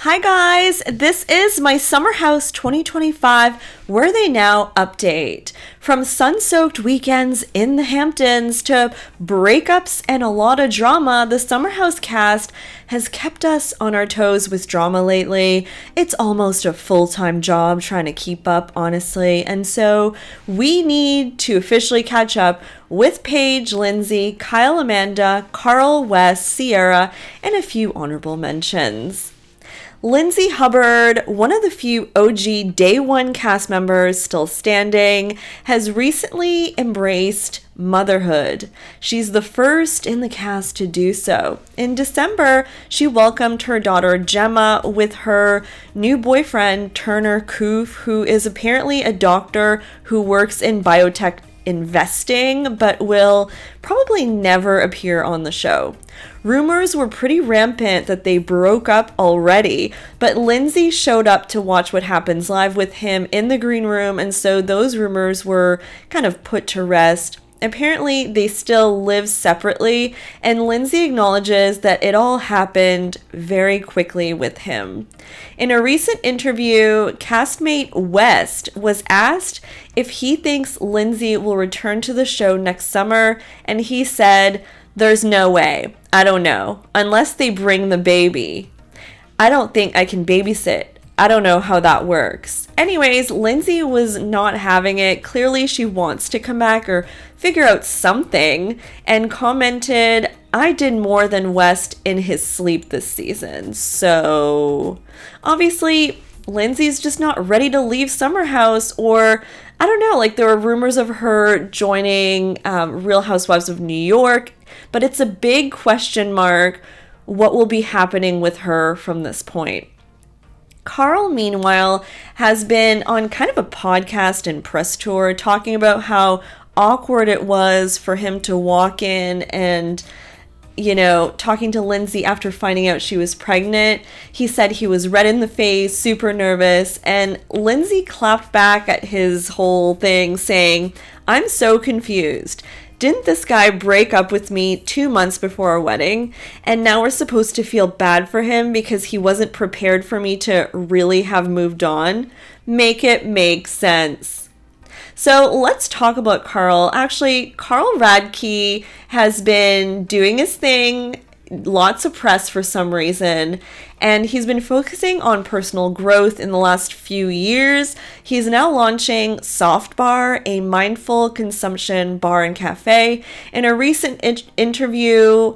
Hi guys, this is my Summer House 2025 Where They Now update. From sun-soaked weekends in the Hamptons to breakups and a lot of drama, the Summer House cast has kept us on our toes with drama lately. It's almost a full-time job trying to keep up, honestly, and so we need to officially catch up with Paige, Lindsay, Kyle, Amanda, Carl, Wes, Ciara, and a few honorable mentions. Lindsay Hubbard, one of the few OG Day One cast members still standing, has recently embraced motherhood. She's the first in the cast to do so. In December, she welcomed her daughter Gemma with her new boyfriend Turner Koof, who is apparently a doctor who works in biotech investing but will probably never appear on the show. Rumors were pretty rampant that they broke up already, but Lindsay showed up to watch what happens live with him in the green room, and so those rumors were kind of put to rest. Apparently, they still live separately, and Lindsay acknowledges that it all happened very quickly with him. In a recent interview, castmate West was asked if he thinks Lindsay will return to the show next summer, and he said, "There's no way. I don't know. Unless they bring the baby. I don't think I can babysit. I don't know how that works." Anyways, Lindsay was not having it. Clearly, she wants to come back or figure out something, and commented, "I did more than West in his sleep this season." So, obviously, Lindsay's just not ready to leave Summer House, or I don't know, like there were rumors of her joining Real Housewives of New York, but it's a big question mark what will be happening with her from this point. Carl, meanwhile, has been on kind of a podcast and press tour talking about how awkward it was for him to walk in and, talking to Lindsay after finding out she was pregnant. He said he was red in the face, super nervous, and Lindsay clapped back at his whole thing saying, "I'm so confused. Didn't this guy break up with me 2 months before our wedding? And now we're supposed to feel bad for him because he wasn't prepared for me to really have moved on? Make it make sense." So let's talk about Carl. Actually, Carl Radke has been doing his thing, lots of press for some reason, and he's been focusing on personal growth in the last few years. He's now launching Soft Bar, a mindful consumption bar and cafe. In a recent interview,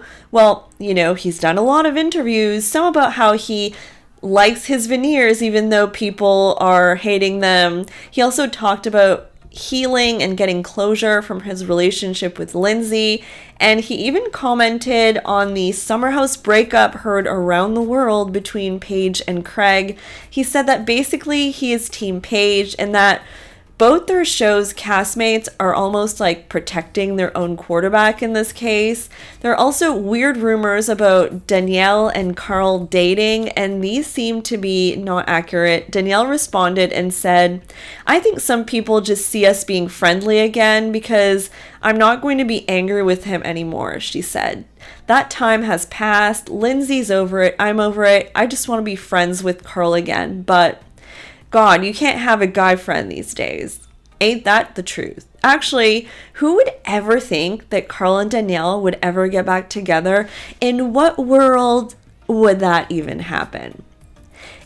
he's done a lot of interviews, some about how he likes his veneers even though people are hating them. He also talked about healing and getting closure from his relationship with Lindsay, and he even commented on the Summer House breakup heard around the world between Paige and Craig. He said that basically he is Team Paige and that both their show's castmates are almost like protecting their own quarterback in this case. There are also weird rumors about Danielle and Carl dating, and these seem to be not accurate. Danielle responded and said, "I think some people just see us being friendly again because I'm not going to be angry with him anymore," she said. "That time has passed. Lindsay's over it. I'm over it. I just want to be friends with Carl again." But God, you can't have a guy friend these days. Ain't that the truth? Actually, who would ever think that Carl and Danielle would ever get back together? In what world would that even happen?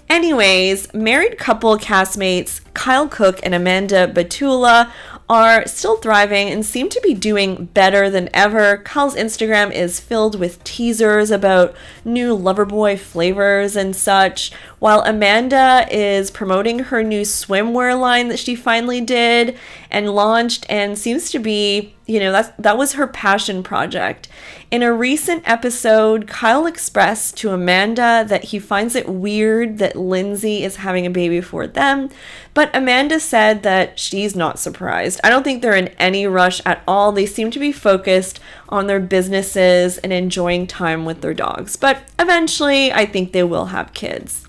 Anyways, married couple castmates Kyle Cook and Amanda Batula are still thriving and seem to be doing better than ever. Kyle's Instagram is filled with teasers about new Loverboy flavors and such, while Amanda is promoting her new swimwear line that she finally did and launched and seems to be, that was her passion project. In a recent episode, Kyle expressed to Amanda that he finds it weird that Lindsay is having a baby for them, but Amanda said that she's not surprised. I don't think they're in any rush at all. They seem to be focused on their businesses and enjoying time with their dogs, but eventually I think they will have kids.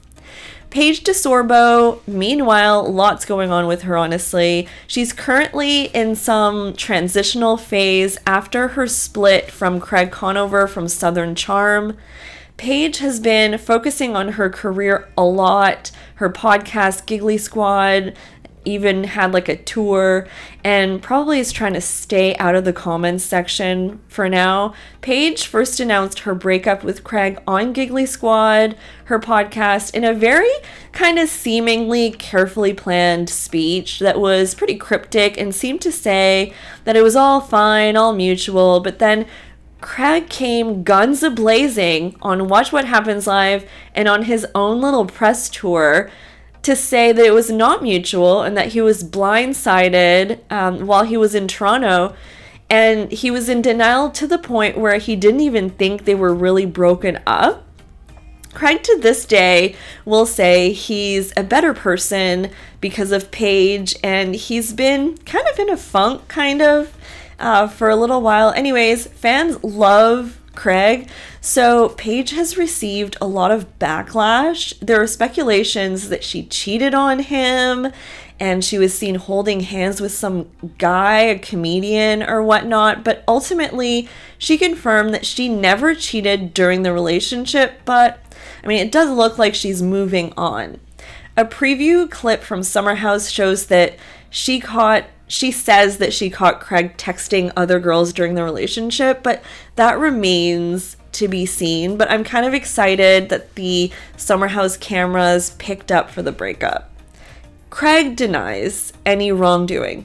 Paige DeSorbo, meanwhile, lots going on with her, honestly. She's currently in some transitional phase after her split from Craig Conover from Southern Charm. Paige has been focusing on her career a lot. Her podcast, Giggly Squad, even had like a tour, and probably is trying to stay out of the comments section for now. Paige first announced her breakup with Craig on Giggly Squad, her podcast, in a very kind of seemingly carefully planned speech that was pretty cryptic and seemed to say that it was all fine, all mutual, but then Craig came guns a-blazing on Watch What Happens Live and on his own little press tour to say that it was not mutual and that he was blindsided while he was in Toronto. And he was in denial to the point where he didn't even think they were really broken up. Craig to this day will say he's a better person because of Paige, and he's been kind of in a funk, for a little while. Anyways, fans love Craig, so Paige has received a lot of backlash. There are speculations that she cheated on him and she was seen holding hands with some guy, a comedian or whatnot, but ultimately she confirmed that she never cheated during the relationship, but I mean, it does look like she's moving on. A preview clip from Summer House shows that she says that she caught Craig texting other girls during the relationship, but that remains to be seen. But I'm kind of excited that the Summer House cameras picked up for the breakup. Craig denies any wrongdoing.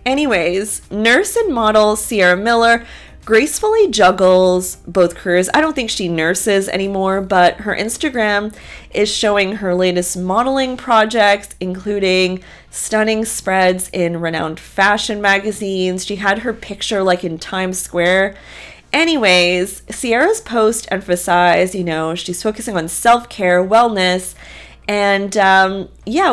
Anyways, nurse and model Ciara Miller gracefully juggles both careers. I don't think she nurses anymore, but her Instagram is showing her latest modeling projects, including stunning spreads in renowned fashion magazines. She had her picture like in Times Square. Anyways, Ciara's post emphasized, she's focusing on self-care, wellness, and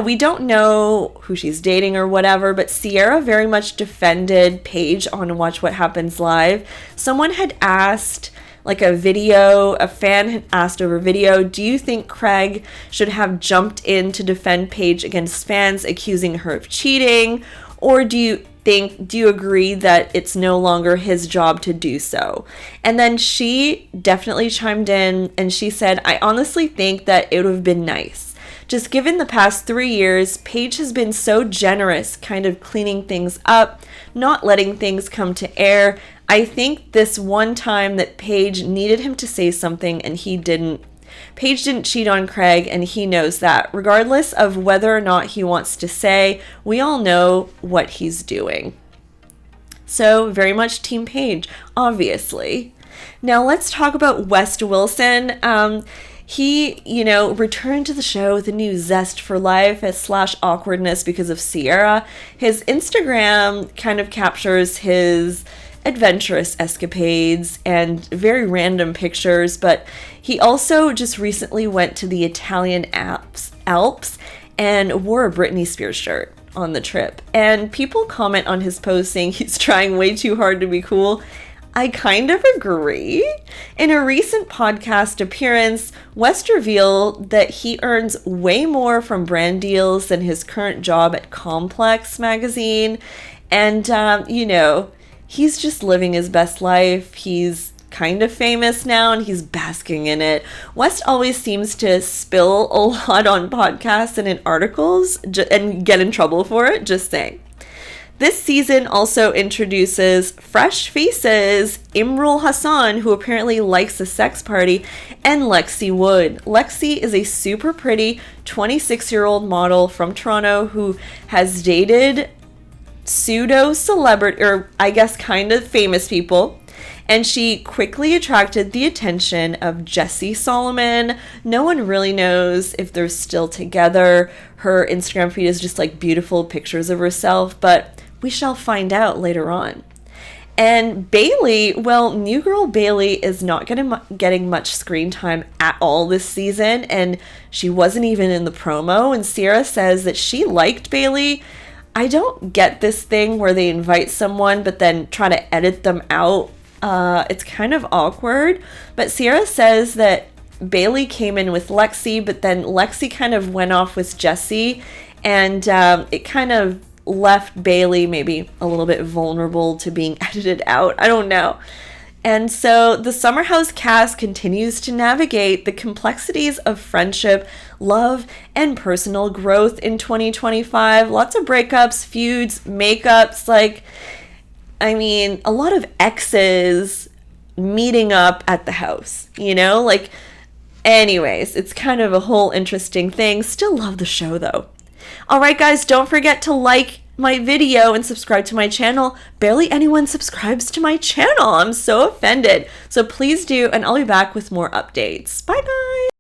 we don't know who she's dating or whatever, but Ciara very much defended Paige on Watch What Happens Live. Someone had asked, a fan had asked over video, do you think Craig should have jumped in to defend Paige against fans accusing her of cheating? Or do you agree that it's no longer his job to do so? And then she definitely chimed in and she said, I honestly think that it would have been nice. Just given the past 3 years, Paige has been so generous, kind of cleaning things up, not letting things come to air. I think this one time that Paige needed him to say something and he didn't. Paige didn't cheat on Craig and he knows that. Regardless of whether or not he wants to say, we all know what he's doing. So very much Team Paige, obviously. Now let's talk about West Wilson. He, returned to the show with a new zest for life / awkwardness because of Ciara. His Instagram kind of captures his adventurous escapades and very random pictures, but he also just recently went to the Italian Alps and wore a Britney Spears shirt on the trip. And people comment on his post saying he's trying way too hard to be cool. I kind of agree. In a recent podcast appearance, West revealed that he earns way more from brand deals than his current job at Complex magazine. And, he's just living his best life. He's kind of famous now and he's basking in it. West always seems to spill a lot on podcasts and in articles and get in trouble for it, just saying. This season also introduces fresh faces, Imrul Hassan, who apparently likes a sex party, and Lexi Wood. Lexi is a super pretty 26-year-old model from Toronto who has dated pseudo-celebrity, or I guess kind of famous people, and she quickly attracted the attention of Jesse Solomon. No one really knows if they're still together. Her Instagram feed is just like beautiful pictures of herself, but we shall find out later on. And Bailey, new girl Bailey is not getting much screen time at all this season, and she wasn't even in the promo, and Ciara says that she liked Bailey. I don't get this thing where they invite someone but then try to edit them out. It's kind of awkward, but Ciara says that Bailey came in with Lexi, but then Lexi kind of went off with Jesse, and it kind of left Bailey maybe a little bit vulnerable to being edited out. I don't know. And so the Summer House cast continues to navigate the complexities of friendship, love, and personal growth in 2025. Lots of breakups, feuds, makeups, a lot of exes meeting up at the house, anyways, it's kind of a whole interesting thing. Still love the show though. All right, guys, don't forget to like my video and subscribe to my channel. Barely anyone subscribes to my channel. I'm so offended. So please do, and I'll be back with more updates. Bye, guys.